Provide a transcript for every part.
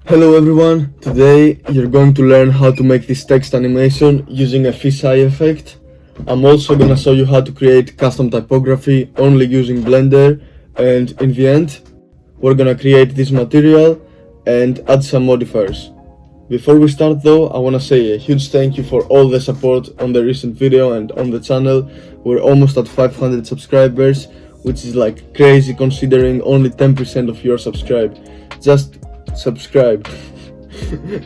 Hello everyone, today you're going to learn how to make this text animation using a fisheye effect. I'm also gonna show you how to create custom typography only using Blender, and in the end we're gonna create this material and add some modifiers. Before we start though, I wanna say a huge thank you for all the support on the recent video and on the channel. We're almost at 500 subscribers, which is like crazy considering only 10% of you are subscribed. Just subscribe.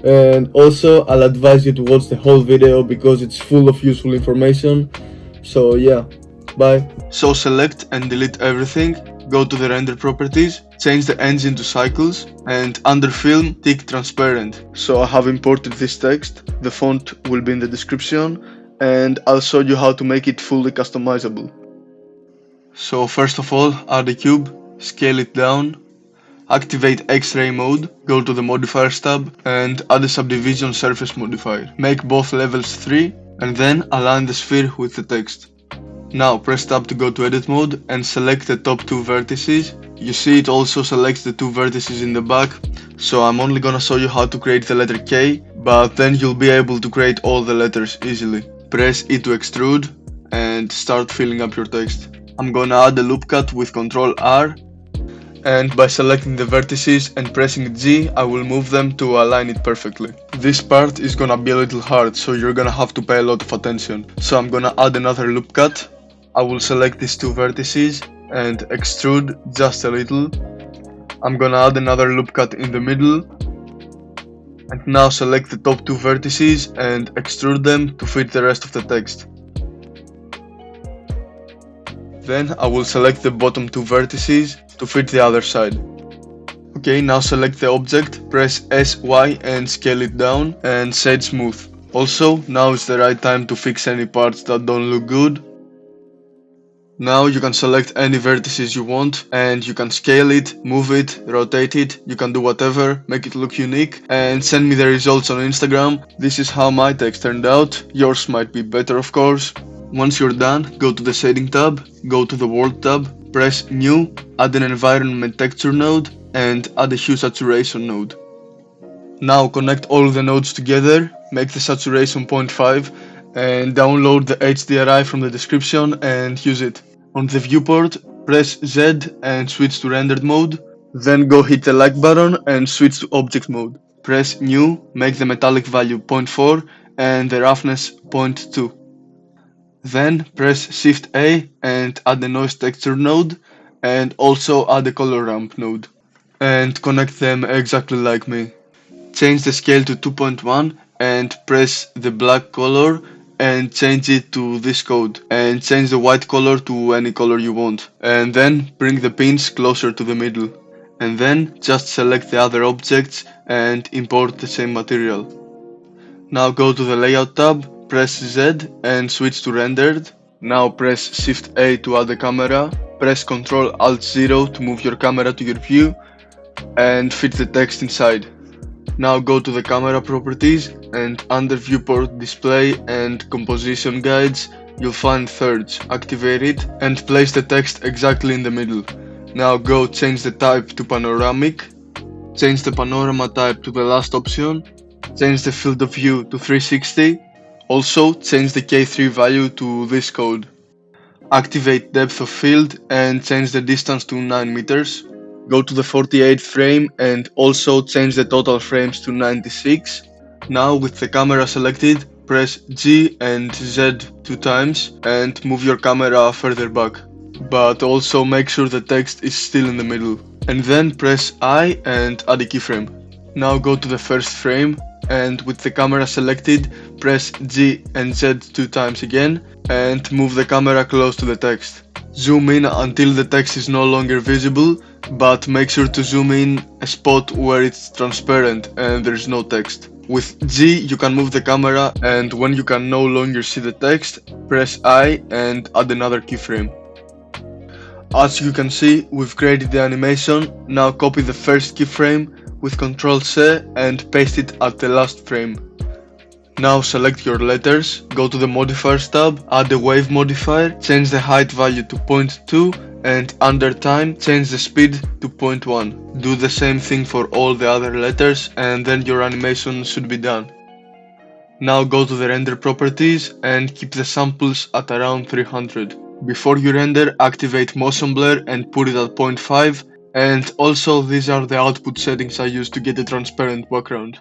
And also I'll advise you to watch the whole video because it's full of useful information. So yeah, bye. So select and delete everything, go to the render properties, change the engine to cycles, and under film tick transparent. So I have imported this text, the font will be in the description, and I'll show you how to make it fully customizable. So first of all, add a cube, scale it down, activate X-ray mode, go to the modifiers tab and add a subdivision surface modifier. Make both levels 3 and then align the sphere with the text. Now press tab to go to edit mode and select the top 2 vertices. You see it also selects the 2 vertices in the back, so I'm only gonna show you how to create the letter K, but then you'll be able to create all the letters easily. Press E to extrude and start filling up your text. I'm gonna add a loop cut with Ctrl R, and by selecting the vertices and pressing G, I will move them to align it perfectly. This part is gonna be a little hard, so you're gonna have to pay a lot of attention. So I'm gonna add another loop cut. I will select these 2 vertices and extrude just a little. I'm gonna add another loop cut in the middle. And now select the top 2 vertices and extrude them to fit the rest of the text. Then I will select the bottom 2 vertices to fit the other side. Okay, now select the object, press SY and scale it down and shade smooth. Also, now is the right time to fix any parts that don't look good. Now you can select any vertices you want and you can scale it, move it, rotate it, you can do whatever, make it look unique and send me the results on Instagram. This is how my text turned out, yours might be better of course. Once you're done, go to the shading tab, go to the world tab, press new, add an environment texture node and add a hue saturation node. Now connect all the nodes together, make the saturation 0.5 and download the HDRI from the description and use it. On the viewport, press Z and switch to rendered mode, then go hit the like button and switch to object mode. Press new, make the metallic value 0.4 and the roughness 0.2. Then press Shift A and add the noise texture node and also add the color ramp node and connect them exactly like me. Change the scale to 2.1 and press the black color and change it to this code and change the white color to any color you want, and then bring the pins closer to the middle and then just select the other objects and import the same material. Now go to the layout tab, press Z and switch to rendered. Now press Shift A to add the camera, press Ctrl Alt 0 to move your camera to your view and fit the text inside. Now go to the camera properties and under viewport display and composition guides you'll find thirds, activate it and place the text exactly in the middle. Now go change the type to panoramic, change the panorama type to the last option, change the field of view to 360, also change the K3 value to this code. Activate depth of field and change the distance to 9 meters. Go to the 48th frame and also change the total frames to 96. Now with the camera selected, press G and Z 2 times and move your camera further back. But also make sure the text is still in the middle. And then press I and add a keyframe. Now go to the first frame and with the camera selected, press G and Z 2 times again and move the camera close to the text. Zoom in until the text is no longer visible, but make sure to zoom in a spot where it's transparent and there's no text. With G you can move the camera and when you can no longer see the text, press I and add another keyframe. As you can see, we've created the animation. Now copy the first keyframe with Ctrl C and paste it at the last frame. Now select your letters, go to the modifiers tab, add a wave modifier, change the height value to 0.2 And under time, change the speed to 0.1. Do the same thing for all the other letters and then your animation should be done. Now go to the render properties and keep the samples at around 300. Before you render, activate motion blur and put it at 0.5. And also these are the output settings I use to get a transparent background.